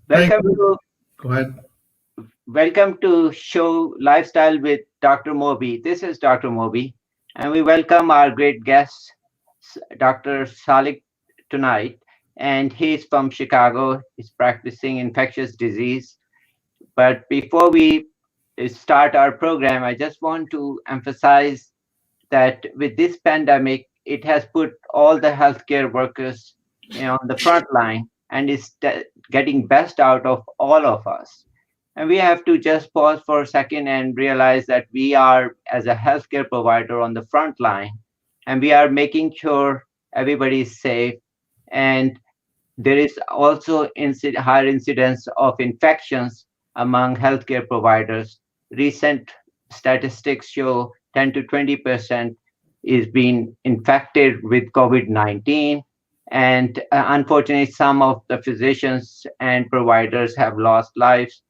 Thank Welcome you. to Go ahead. welcome to show Lifestyle with Dr. Mobi. This is Dr. Mobi, and we welcome our great guest, Dr. Salik, tonight. And he's from Chicago. He's practicing infectious disease. But before we start our program, I just want to emphasize that with this pandemic, it has put all the healthcare workers, on the front line and is getting best out of all of us. And we have to just pause for a second and realize that we are, as a healthcare provider, on the front line, and we are making sure everybody is safe. And there is also higher incidence of infections among healthcare providers. Recent statistics show 10 to 20% is being infected with COVID-19. And unfortunately, some of the physicians and providers have lost lives.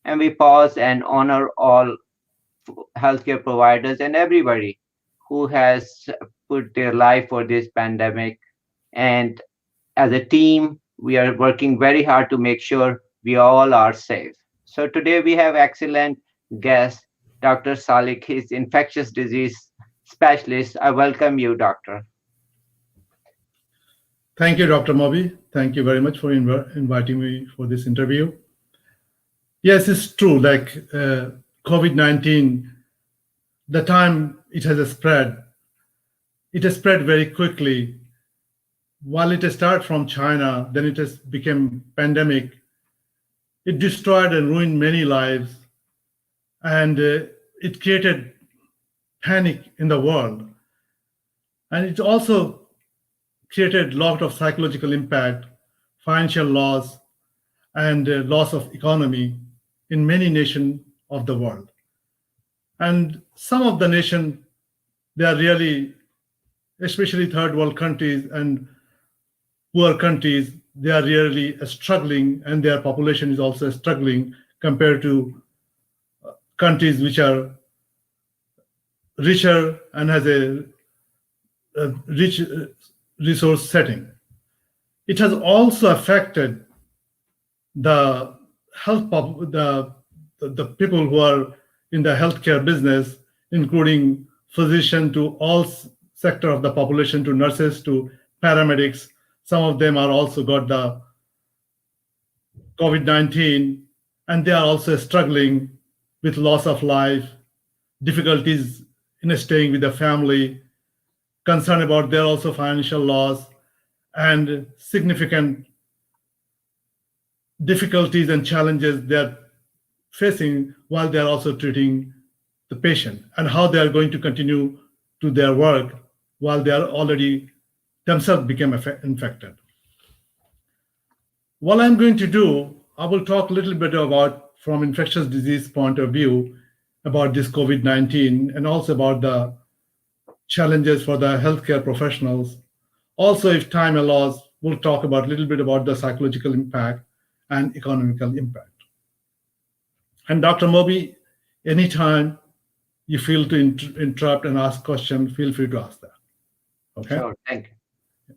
And we pause and honor all healthcare providers and everybody who has put their life for this pandemic. And as a team, we are working very hard to make sure we all are safe. So today we have excellent guest, Dr. Salik. He's infectious disease specialist. I welcome you, doctor. Thank you, Dr. Mobi. Thank you very much for inviting me for this interview. Yes, it's true. Like COVID-19, the time it has spread very quickly. While it started from China, then it has become pandemic. It destroyed and ruined many lives, and it created panic in the world. And it also created a lot of psychological impact, financial loss, and loss of economy in many nations of the world. And some of the nations, they are really, especially third world countries and poor countries, they are really struggling, and their population is also struggling compared to countries which are richer and has a rich resource setting. It has also affected the the people who are in the healthcare business, including physician to all sector of the population, to nurses to paramedics. Some of them are also got the COVID-19, and they are also struggling with loss of life, difficulties in staying with the family, concern about their also financial loss, and significant difficulties and challenges they're facing while they're also treating the patient, and how they are going to continue to their work while they are already themselves become infected. What I'm going to do, I will talk a little bit about from infectious disease point of view about this COVID-19, and also about the challenges for the healthcare professionals. Also, if time allows, we'll talk about a little bit about the psychological impact and economical impact. And Dr. Mobi, anytime you feel to interrupt and ask questions, feel free to ask that. Okay? Sure, thank you.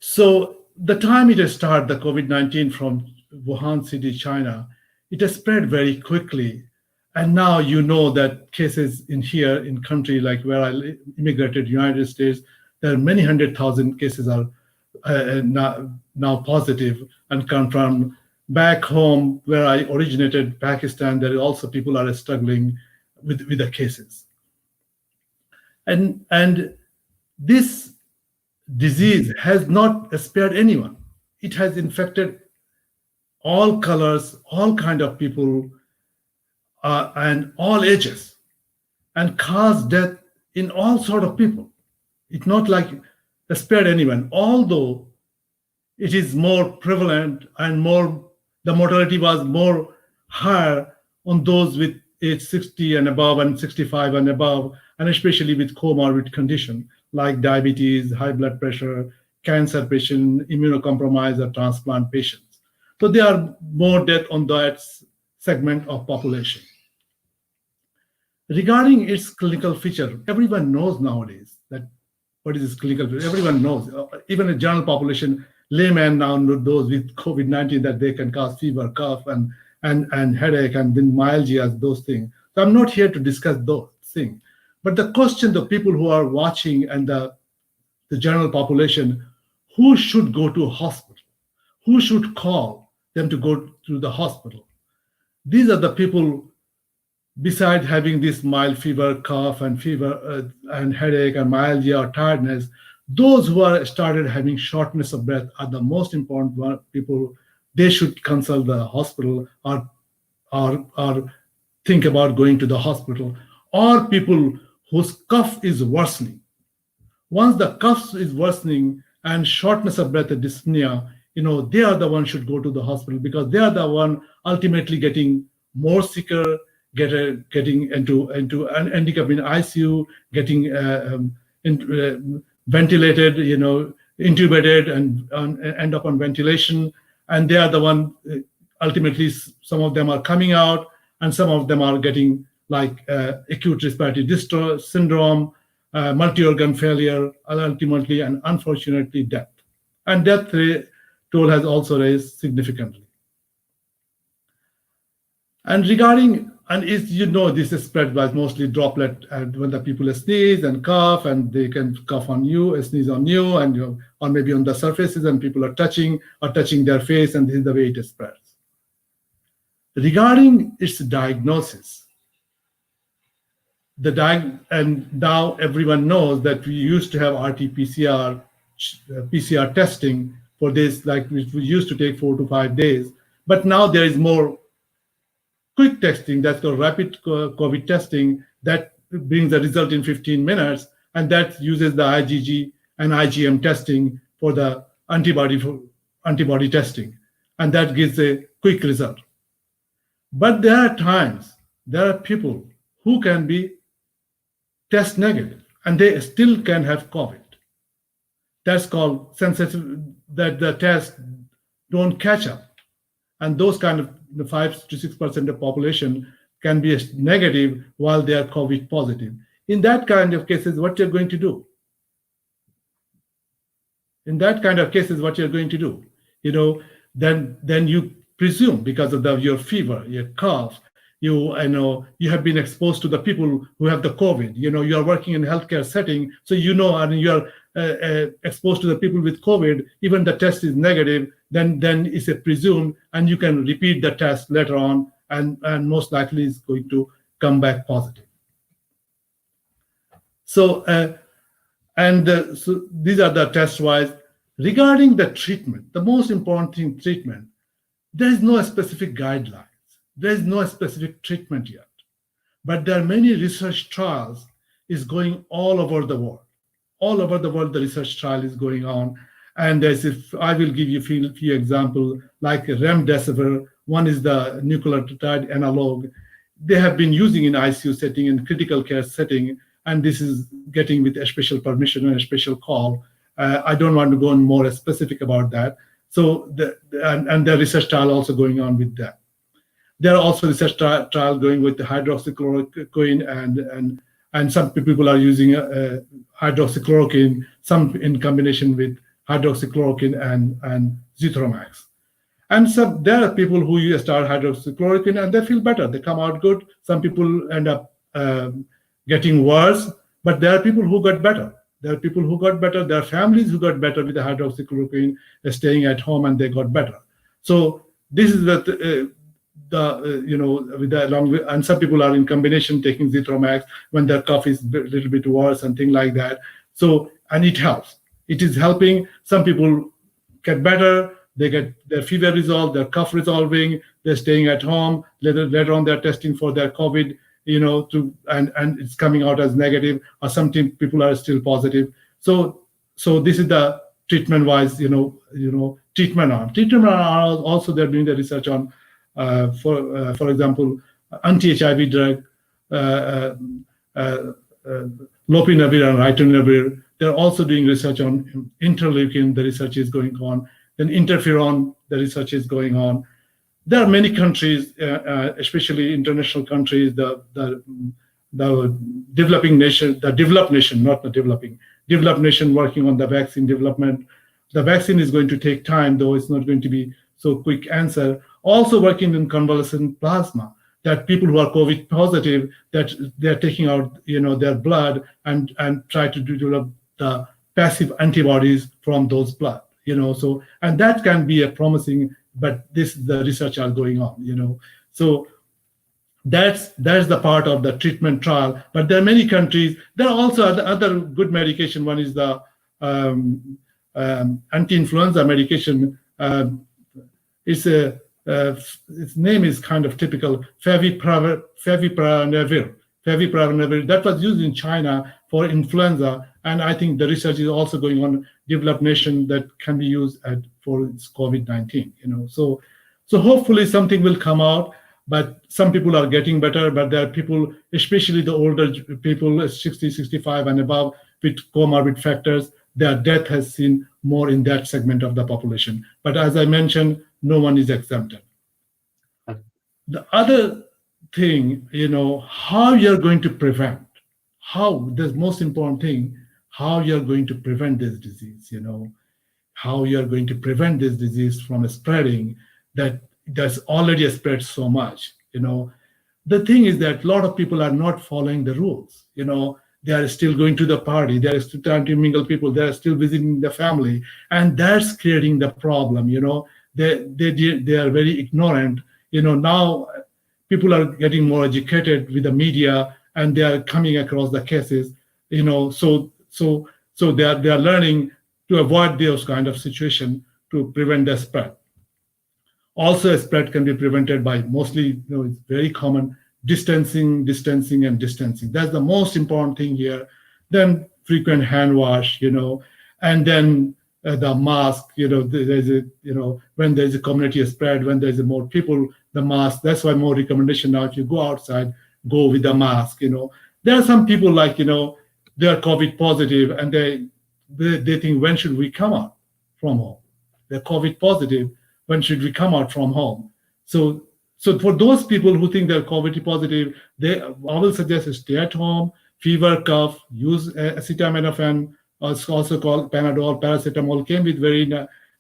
So the time it has started, the COVID-19 from Wuhan city, China, it has spread very quickly. And now you know that cases in here in country like where I immigrated, United States, there are many 100,000 cases are now positive and confirmed. Back home where I originated, Pakistan, there are also people are struggling with the cases. And this disease has not spared anyone. It has infected all colors, all kind of people, and all ages, and caused death in all sort of people. It's not like spared anyone, although it is more prevalent and more, the mortality was more higher on those with age 60 and above and 65 and above, and especially with comorbid condition like diabetes, high blood pressure, cancer patient, immunocompromised or transplant patients. So there are more death on that segment of population. Regarding its clinical feature, everyone knows nowadays that what is this clinical feature. Everyone knows, even the general population layman now know those with COVID-19 that they can cause fever, cough, and headache, and then myalgia, those things. So I'm not here to discuss those things. But the question, the people who are watching and the general population, who should go to a hospital? Who should call them to go to the hospital? These are the people, besides having this mild fever, cough, and and headache, and myalgia or tiredness, those who are started having shortness of breath are the most important people. They should consult the hospital or think about going to the hospital, or people whose cough is worsening. Once the cough is worsening and shortness of breath and dyspnea, they are the one should go to the hospital, because they are the one ultimately getting more sicker, getting into and ending up in ICU, getting ventilated, intubated, and end up on ventilation. And they are the one, ultimately, some of them are coming out, and some of them are getting like acute respiratory distress syndrome, multi-organ failure, and ultimately and unfortunately death. And death toll has also raised significantly. And this is spread by mostly droplet, and when the people sneeze and cough, and they can cough on you, sneeze on you, and or maybe on the surfaces, and people are touching their face, and this is the way it spreads. Regarding its diagnosis, and now everyone knows that we used to have RT-PCR testing for this, like we used to take 4 to 5 days, but now there is more quick testing, that's called rapid COVID testing, that brings a result in 15 minutes, and that uses the IgG and IgM testing for the antibody testing, and that gives a quick result. But there are people who can be test negative, and they still can have COVID. That's called sensitive, that the test don't catch up, and those kind of 5 to 6% of population can be negative while they are COVID positive. In that kind of cases, what you're going to do? Then you presume, because of your fever, your cough, you have been exposed to the people who have the COVID. You are working in a healthcare setting, so and you are exposed to the people with COVID. Even the test is negative, then it's a presumed, and you can repeat the test later on, and most likely is going to come back positive. So these are the test-wise. Regarding the treatment, the most important thing, treatment, there is no specific guidelines. There is no specific treatment yet. But there are many research trials is going all over the world. All over the world, the research trial is going on. And I will give you a few examples, like remdesivir. One is the nucleotide analog. They have been using in ICU setting and critical care setting, and this is getting with a special permission and a special call. I don't want to go on more specific about that. So the research trial also going on with that. There are also research trial going with the hydroxychloroquine, and some people are using hydroxychloroquine, some in combination with hydroxychloroquine and Zithromax. And there are people who start hydroxychloroquine and they feel better. They come out good. Some people end up getting worse, but there are people who got better. There are families who got better with the hydroxychloroquine, staying at home, and they got better. So this is and some people are in combination taking Zithromax when their cough is a little bit worse and things like that. So, and it helps. It is helping. Some people get better. They get their fever resolved, their cough resolving. They're staying at home. Later on, they're testing for their COVID, and it's coming out as negative, or some people are still positive. So this is the treatment-wise, treatment arm. Treatment arm also they're doing the research on, for example, anti-HIV drug, lopinavir and ritonavir. They're also doing research on interleukin. The research is going on. Then interferon. The research is going on. There are many countries, especially international countries, the developing nation, the developed nation, not the developing, developed nation working on the vaccine development. The vaccine is going to take time, though it's not going to be so quick answer. Also working in convalescent plasma, that people who are COVID positive, that they're taking out, their blood and try to develop the passive antibodies from those blood, so, and that can be a promising, but the research are going on, so that's the part of the treatment trial. But there are many countries. There are also other good medication. One is the anti-influenza medication. It's a its name is kind of typical, favipiravir. Favipiravir, that was used in China for influenza, and I think the research is also going on developed nation that can be used for COVID-19. So hopefully something will come out. But some people are getting better, but there are people, especially the older people, 60, 65 and above, with comorbid factors, their death has seen more in that segment of the population. But as I mentioned, no one is exempted. The other thing, how you're going to prevent, the most important thing, how you're going to prevent this disease, how you're going to prevent this disease from spreading, that's already spread so much. The thing is that a lot of people are not following the rules. They are still going to the party, they are still trying to mingle people, they are still visiting the family, and that's creating the problem. They are very ignorant. Now people are getting more educated with the media, and they are coming across the cases. So they are learning to avoid those kind of situation to prevent the spread. Also, a spread can be prevented by mostly, it's very common, distancing, and distancing. That's the most important thing here. Then frequent hand wash, and then the mask, there's when there's a community spread, when there's more people, the mask. That's why more recommendation now, if you go outside, go with the mask. There are some people like, they are COVID positive, and they think, when should we come out from home? They're COVID positive. When should we come out from home? So for those people who think they're COVID positive, I will suggest stay at home, fever, cough, use acetaminophen, also called Panadol, paracetamol, came with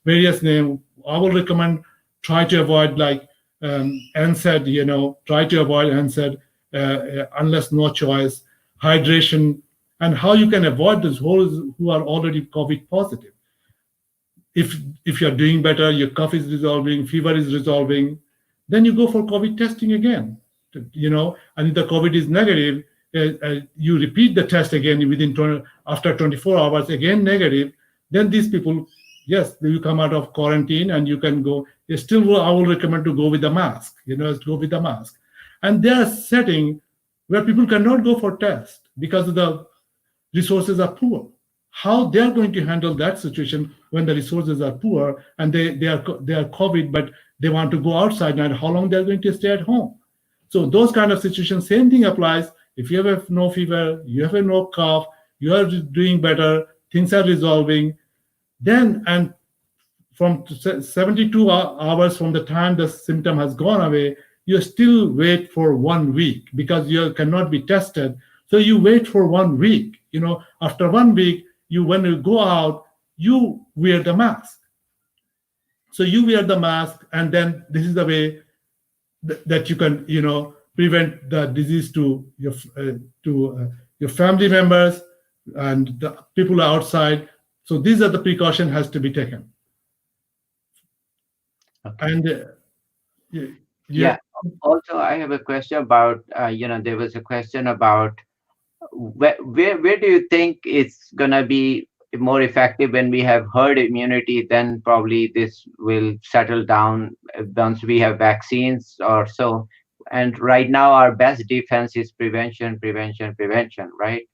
various names. I will recommend try to avoid like NSAID, try to avoid NSAID unless no choice, hydration, and how you can avoid this who are already COVID positive. If you're doing better, your cough is resolving, fever is resolving, then you go for COVID testing again. And if the COVID is negative, you repeat the test again after 24 hours, again negative. Then these people, yes, you come out of quarantine and you can go. Still, I will recommend to go with the mask. Go with the mask. And there are settings where people cannot go for test because the resources are poor. How they are going to handle that situation when the resources are poor and they are COVID, but they want to go outside, and how long they're going to stay at home. So those kind of situations, same thing applies. If you have no fever, you have no cough, you are doing better, things are resolving, then and from 72 hours from the time the symptom has gone away, you still wait for 1 week because you cannot be tested. So you wait for 1 week. After 1 week, when you go out, you wear the mask. So you wear the mask, and then this is the way that you can, prevent the disease to your family members and the people outside. So these are the precaution has to be taken. Okay. And yeah. Also, I have a question about, there was a question about where do you think it's going to be more effective when we have herd immunity? Then probably this will settle down once we have vaccines or so. And right now, our best defense is prevention, right?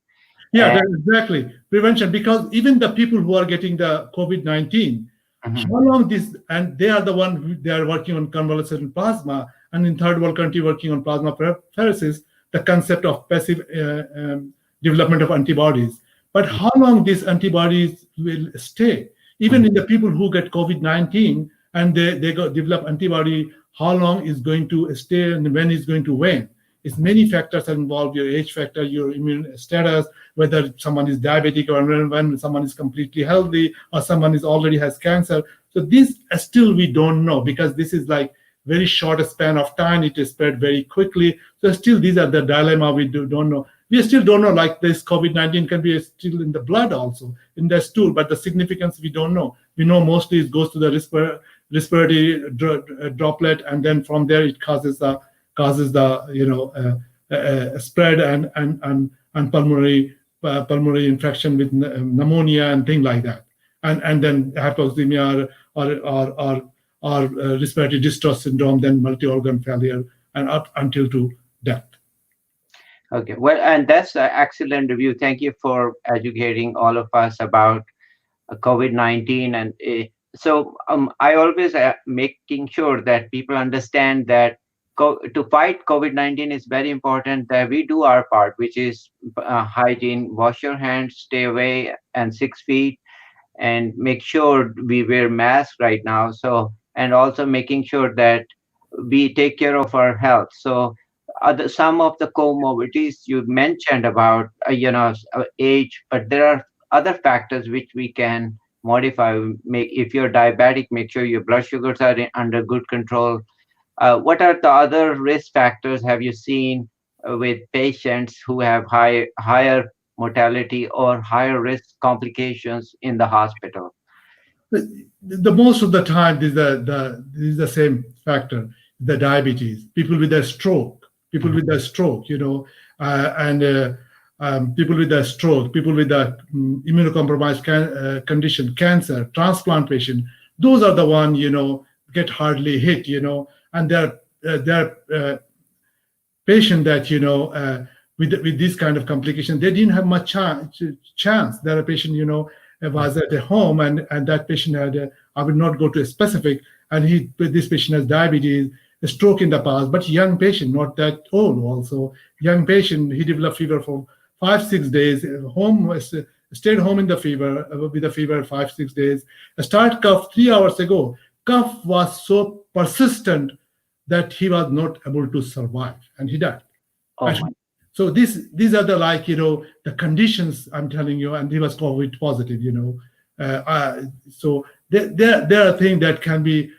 Yeah, exactly. Prevention, because even the people who are getting the COVID-19, how long and they are the one they are working on convalescent plasma, and in third world country working on plasmapheresis, the concept of passive development of antibodies. But how long these antibodies will stay? Even in the people who get COVID-19 and they develop antibody, how long is going to stay and when is going to wane? It's many factors that involve your age factor, your immune status, whether someone is diabetic or when someone is completely healthy or someone is already has cancer. So this still we don't know, because this is like very short span of time. It is spread very quickly. So still these are the dilemma we don't know. We still don't know, like this COVID-19 can be still in the blood also, in the stool, but the significance we don't know. We know mostly it goes to the respiratory droplet, and then from there it causes the spread and pulmonary infection with pneumonia and things like that, and then hypoxemia or respiratory distress syndrome, then multi-organ failure, and up until to death. Okay, well, and that's an excellent review. Thank you for educating all of us about COVID-19. And so I always making sure that people understand that to fight COVID-19 is very important that we do our part, which is hygiene, wash your hands, stay away, and 6 feet, and make sure we wear masks right now. So, and also making sure that we take care of our health. So some of the comorbidities you mentioned about age, but there are other factors which we can modify. If you're diabetic, make sure your blood sugars are under good control. What are the other risk factors have you seen with patients who have higher mortality or higher risk complications in the hospital? The most of the time, this is the same factor: the diabetes, people with a stroke, and people with a stroke, people with a immunocompromised condition, cancer, transplant patient. Those are the ones get hardly hit, and they're patient that with this kind of complication, they didn't have much chance. There are patient was at a home, and that patient had I will not go to a specific, and this patient has diabetes, a stroke in the past, but young patient, not that old. Also young patient, he developed fever for 5-6 days. Stayed home in the fever with a fever 5-6 days. Start cough 3 hours ago. Cough was so persistent that he was not able to survive, and he died. Oh my. So these are the the conditions I'm telling you, and he was COVID positive. So there are things that can be,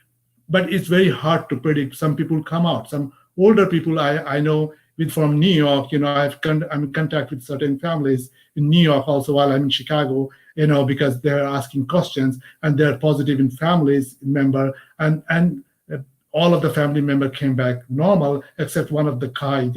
but it's very hard to predict. Some people come out. Some older people I know from New York. I'm in contact with certain families in New York also while I'm in Chicago. Because they're asking questions and they're positive in families member, and all of the family member came back normal except one of the guy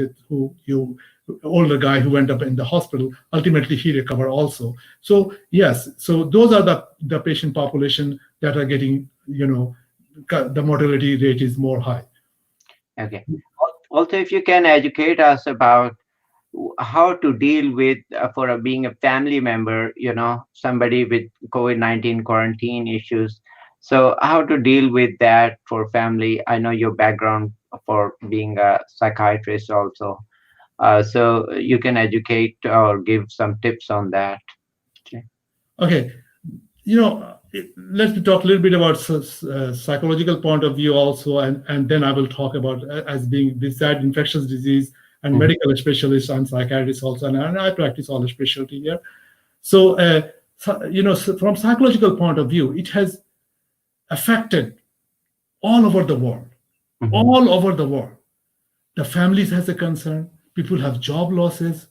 older guy who went up in the hospital. Ultimately, he recovered also. So yes, so those are the patient population that are getting the mortality rate is more high. Okay. Also, if you can educate us about how to deal with for being a family member, somebody with COVID-19 quarantine issues. So how to deal with that for family? I know your background for being a psychiatrist also. So you can educate or give some tips on that. Okay. Let's talk a little bit about psychological point of view also, and then I will talk about as being beside infectious disease and medical specialist and psychiatrist also, and I practice all the specialty here. So, from psychological point of view, it has affected all over the world, all over the world. The families has a concern. People have job losses.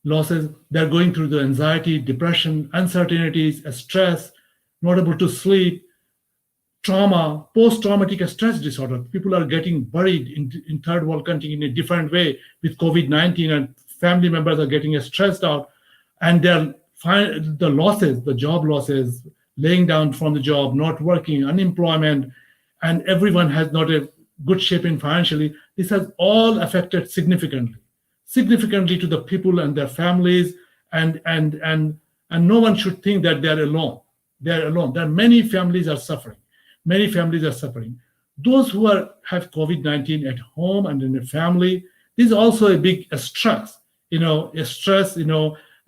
They're going through the anxiety, depression, uncertainties, stress, not able to sleep, trauma, post-traumatic stress disorder. People are getting buried in third world country in a different way with COVID-19, and family members are getting stressed out, and the job losses, laying down from the job, not working, unemployment, and everyone has not a good shape in financially. This has all affected significantly to the people and their families, and no one should think that they're alone. There are many families are suffering. Those who have COVID-19 at home and in the family, this is also a big stress.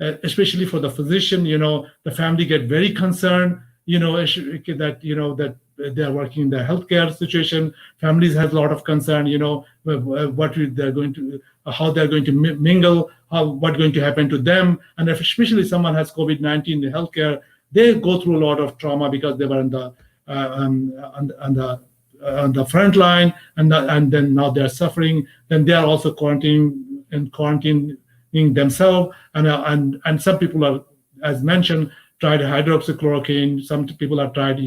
Especially for the physician. The family get very concerned. That they are working in the healthcare situation. Families has a lot of concern, what they're going to, how they're going to mingle, what's going to happen to them. And if especially someone has COVID-19 in healthcare, they go through a lot of trauma because they were on the front line, and then now they're suffering. Then they are also quarantining themselves, and some people are, as mentioned, tried hydroxychloroquine. Some people have tried,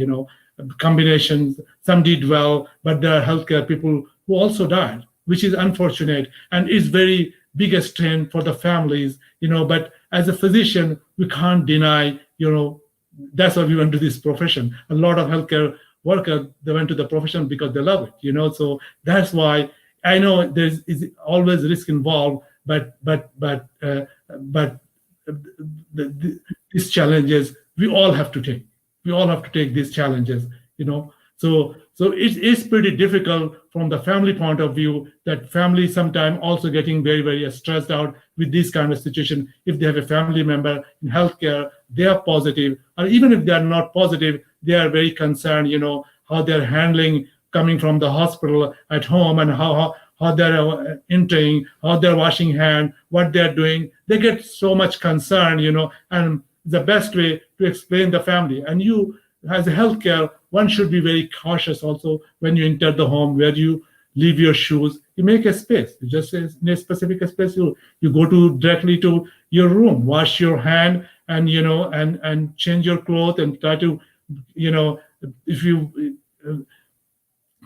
combinations. Some did well, but there are healthcare people who also died, which is unfortunate and is very big a strain for the families. But as a physician, we can't deny. That's why we went to this profession. A lot of healthcare workers, they went to the profession because they love it. So that's why I know there's is always risk involved, but these challenges we all have to take. We all have to take these challenges. So it's pretty difficult from the family point of view. That family sometimes also getting very, very stressed out with this kind of situation. If they have a family member in healthcare, they are positive, or even if they are not positive, they are very concerned. How they're handling coming from the hospital at home, and how they're entering, how they're washing hand, what they're doing. They get so much concern, and the best way to explain the family. And you, as a healthcare, one should be very cautious also when you enter the home, where you leave your shoes. You make a space. You just in a specific space. You go to directly to your room, wash your hand, and and change your clothes, and try to, if you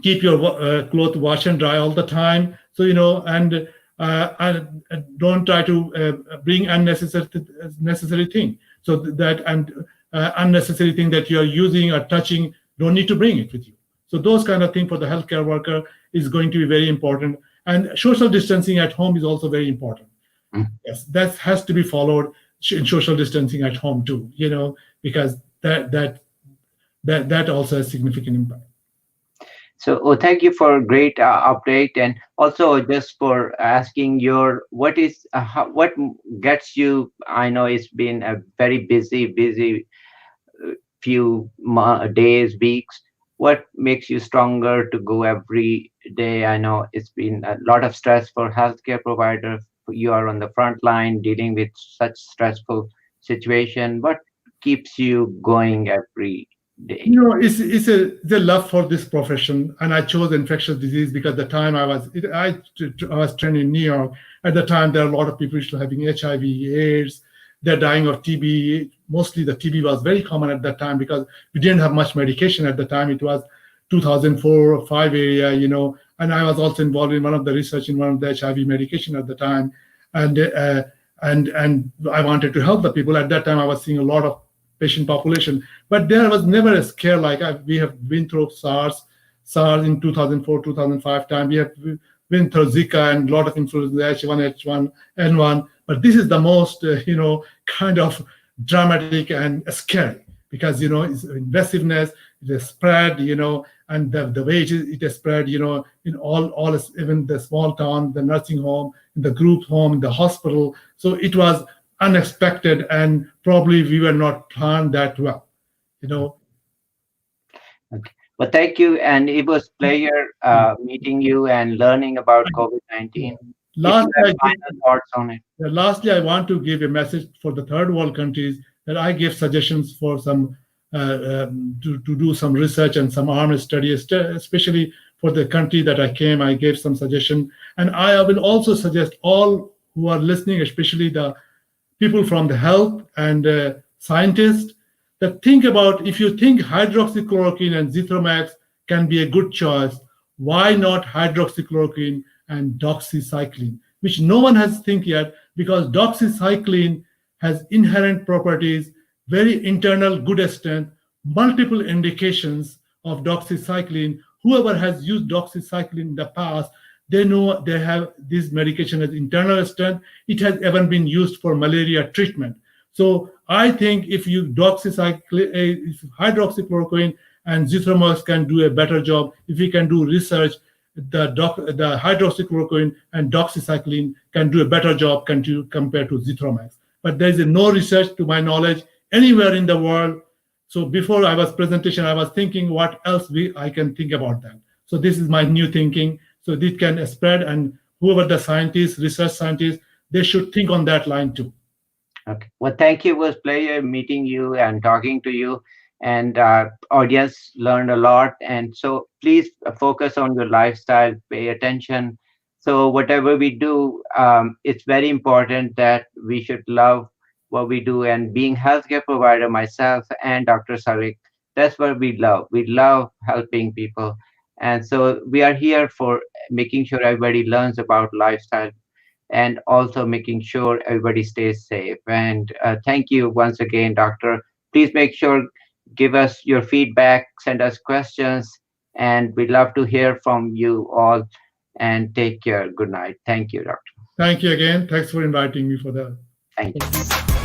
keep your clothes wash and dry all the time. So and don't try to bring unnecessary thing. So that unnecessary thing that you are using or touching, don't need to bring it with you. So those kind of things for the healthcare worker is going to be very important. And social distancing at home is also very important. Yes, that has to be followed in social distancing at home too. Because that also has significant impact. So, thank you for a great update, and also just for asking what gets you. I know it's been a very busy few days, weeks. What makes you stronger to go every day? I know it's been a lot of stress for healthcare providers. You are on the front line dealing with such stressful situation. What keeps you going every day? It's a love for this profession, and I chose infectious disease because the time I was trained in New York. At the time, there are a lot of people still having HIV, AIDS. They're dying of TB. Mostly the TB was very common at that time because we didn't have much medication at the time. It was 2004 or 5 area, and I was also involved in one of the research in one of the HIV medication at the time, and I wanted to help the people. At that time, I was seeing a lot of patient population, but there was never a scare like we have been through SARS in 2004, 2005 time. We have been through Zika and a lot of influenza, H1N1, but this is the most, kind of dramatic and scary because, it's invasiveness, it is spread, and the way it is spread, in all even the small town, the nursing home, the group home, the hospital. So it was unexpected, and probably we were not planned that well, Okay. Well, thank you, and it was pleasure meeting you and learning about COVID-19. Final thoughts on it. Lastly, I want to give a message for the third world countries that I gave suggestions for some to do some research and some armed studies, especially for the country that I came. I gave some suggestion, and I will also suggest all who are listening, especially the people from the health and scientists, that think about, if you think hydroxychloroquine and Zithromax can be a good choice, why not hydroxychloroquine and doxycycline, which no one has think yet, because doxycycline has inherent properties, very internal good strength, multiple indications of doxycycline. Whoever has used doxycycline in the past, they know they have this medication as internal strength. It has even been used for malaria treatment. So I think if hydroxychloroquine and Zithromax can do a better job, if we can do research, the hydroxychloroquine and doxycycline can do a better job compared to Zithromax. But there is no research, to my knowledge, anywhere in the world So before I was presentation, I was thinking what else I can think about that. So this is my new thinking. So this can spread, and whoever the scientists, research scientists, they should think on that line too. Okay. Well, thank you. It was pleasure meeting you and talking to you. And audience learned a lot. And so please focus on your lifestyle. Pay attention. So whatever we do, it's very important that we should love what we do. And being healthcare provider myself and Dr. Salik, that's what we love. We love helping people. And so we are here for making sure everybody learns about lifestyle and also making sure everybody stays safe. And thank you once again, Doctor. Please make sure give us your feedback, send us questions, and we'd love to hear from you all. And take care. Good night. Thank you, Doctor. Thank you again. Thanks for inviting me for that. Thank you. Thank you.